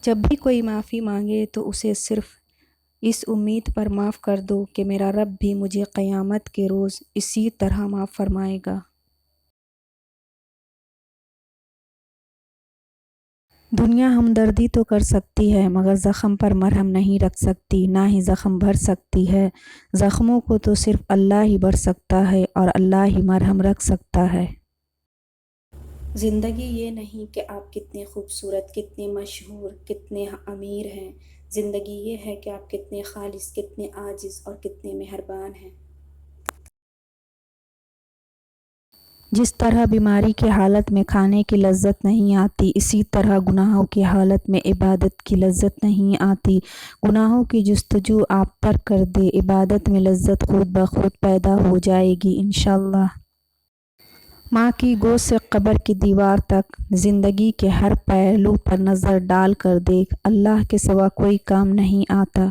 جب بھی کوئی معافی مانگے تو اسے صرف اس امید پر معاف کر دو کہ میرا رب بھی مجھے قیامت کے روز اسی طرح معاف فرمائے گا۔ دنیا ہمدردی تو کر سکتی ہے مگر زخم پر مرہم نہیں رکھ سکتی، نہ ہی زخم بھر سکتی ہے۔ زخموں کو تو صرف اللہ ہی بھر سکتا ہے اور اللہ ہی مرہم رکھ سکتا ہے۔ زندگی یہ نہیں کہ آپ کتنے خوبصورت، کتنے مشہور، کتنے امیر ہیں۔ زندگی یہ ہے کہ آپ کتنے خالص، کتنے عاجز اور کتنے مہربان ہیں۔ جس طرح بیماری کی حالت میں کھانے کی لذت نہیں آتی، اسی طرح گناہوں کی حالت میں عبادت کی لذت نہیں آتی۔ گناہوں کی جستجو آپ ترک کر دیں، عبادت میں لذت خود بخود پیدا ہو جائے گی انشاءاللہ۔ ماں کی گود سے قبر کی دیوار تک، زندگی کے ہر پہلو پر نظر ڈال کر دیکھ، اللہ کے سوا کوئی کام نہیں آتا۔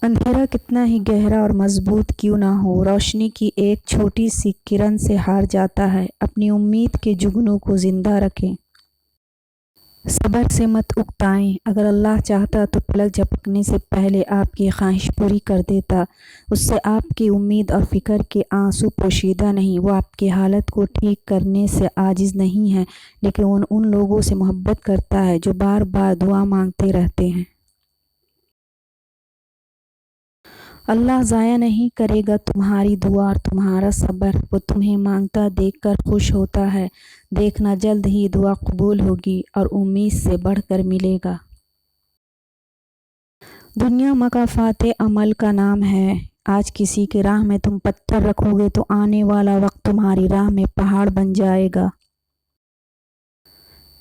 اندھیرا کتنا ہی گہرا اور مضبوط کیوں نہ ہو، روشنی کی ایک چھوٹی سی کرن سے ہار جاتا ہے۔ اپنی امید کے جگنوں کو زندہ رکھیں، صبر سے مت اکتائیں۔ اگر اللہ چاہتا تو پلک جھپکنے سے پہلے آپ کی خواہش پوری کر دیتا۔ اس سے آپ کی امید اور فکر کے آنسو پوشیدہ نہیں۔ وہ آپ کی حالت کو ٹھیک کرنے سے عاجز نہیں ہے، لیکن وہ ان لوگوں سے محبت کرتا ہے جو بار بار دعا مانگتے رہتے ہیں۔ اللہ ضائع نہیں کرے گا تمہاری دعا اور تمہارا صبر، وہ تمہیں مانگتا دیکھ کر خوش ہوتا ہے۔ دیکھنا جلد ہی دعا قبول ہوگی اور امید سے بڑھ کر ملے گا۔ دنیا مکافات عمل کا نام ہے۔ آج کسی کی راہ میں تم پتھر رکھو گے تو آنے والا وقت تمہاری راہ میں پہاڑ بن جائے گا۔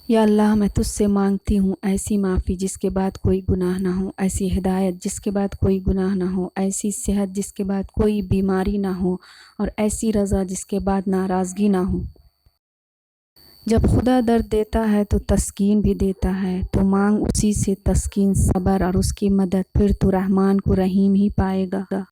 یا اللہ، میں تجھ سے مانگتی ہوں ایسی معافی جس کے بعد کوئی گناہ نہ ہو، ایسی ہدایت جس کے بعد کوئی گناہ نہ ہو، ایسی صحت جس کے بعد کوئی بیماری نہ ہو، اور ایسی رضا جس کے بعد ناراضگی نہ ہو۔ جب خدا درد دیتا ہے تو تسکین بھی دیتا ہے، تو مانگ اسی سے تسکین، صبر اور اس کی مدد، پھر تو رحمان کو رحیم ہی پائے گا۔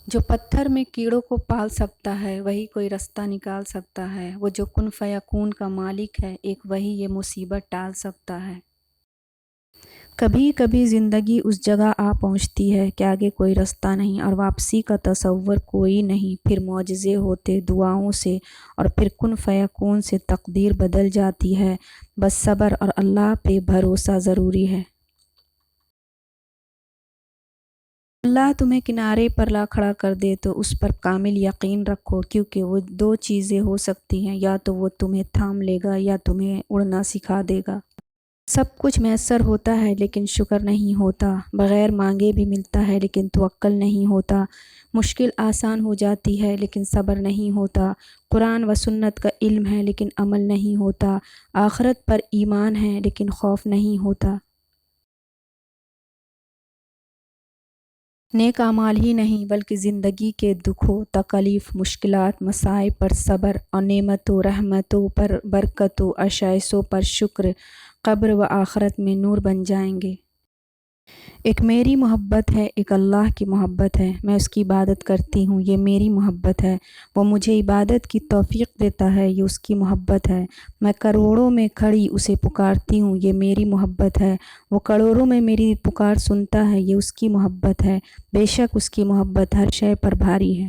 جو پتھر میں کیڑوں کو پال سکتا ہے وہی کوئی رستہ نکال سکتا ہے۔ وہ جو کن فیکون کا مالک ہے، ایک وہی یہ مصیبت ٹال سکتا ہے۔ کبھی کبھی زندگی اس جگہ آ پہنچتی ہے کہ آگے کوئی رستہ نہیں اور واپسی کا تصور کوئی نہیں، پھر معجزے ہوتے دعاؤں سے اور پھر کن فیکون سے تقدیر بدل جاتی ہے۔ بس صبر اور اللہ پہ بھروسہ ضروری ہے۔ اللہ تمہیں کنارے پر لا کھڑا کر دے تو اس پر کامل یقین رکھو، کیونکہ وہ دو چیزیں ہو سکتی ہیں، یا تو وہ تمہیں تھام لے گا یا تمہیں اڑنا سکھا دے گا۔ سب کچھ میسر ہوتا ہے لیکن شکر نہیں ہوتا، بغیر مانگے بھی ملتا ہے لیکن توکل نہیں ہوتا، مشکل آسان ہو جاتی ہے لیکن صبر نہیں ہوتا، قرآن و سنت کا علم ہے لیکن عمل نہیں ہوتا، آخرت پر ایمان ہے لیکن خوف نہیں ہوتا۔ نیک اعمال ہی نہیں بلکہ زندگی کے دکھوں، تکالیف، مشکلات، مصائب پر صبر اور نعمتوں، رحمتوں پر برکتوں، آشائشوں پر شکر، قبر و آخرت میں نور بن جائیں گے۔ ایک میری محبت ہے، ایک اللہ کی محبت ہے، میں اس کی عبادت کرتی ہوں، یہ میری محبت ہے۔ وہ مجھے عبادت کی توفیق دیتا ہے، یہ اس کی محبت ہے۔ میں کروڑوں میں کھڑی اسے پکارتی ہوں، یہ میری محبت ہے۔ وہ کروڑوں میں میری پکار سنتا ہے، یہ اس کی محبت ہے۔ بے شک اس کی محبت ہر شے پر بھاری ہے۔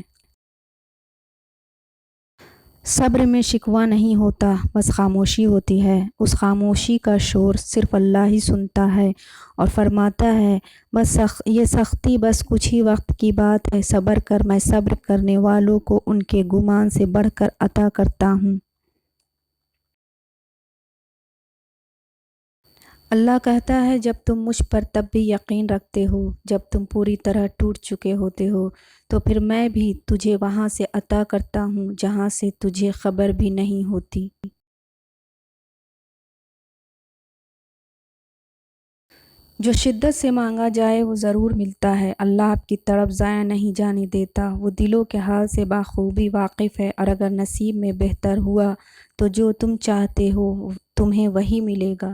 صبر میں شکوہ نہیں ہوتا، بس خاموشی ہوتی ہے۔ اس خاموشی کا شور صرف اللہ ہی سنتا ہے اور فرماتا ہے، بس یہ سختی بس کچھ ہی وقت کی بات ہے، صبر کر، میں صبر کرنے والوں کو ان کے گمان سے بڑھ کر عطا کرتا ہوں۔ اللہ کہتا ہے، جب تم مجھ پر تب بھی یقین رکھتے ہو، جب تم پوری طرح ٹوٹ چکے ہوتے ہو، تو پھر میں بھی تجھے وہاں سے عطا کرتا ہوں جہاں سے تجھے خبر بھی نہیں ہوتی۔ جو شدت سے مانگا جائے وہ ضرور ملتا ہے۔ اللہ آپ کی طرف ضائع نہیں جانے دیتا، وہ دلوں کے حال سے بخوبی واقف ہے، اور اگر نصیب میں بہتر ہوا تو جو تم چاہتے ہو تمہیں وہی ملے گا۔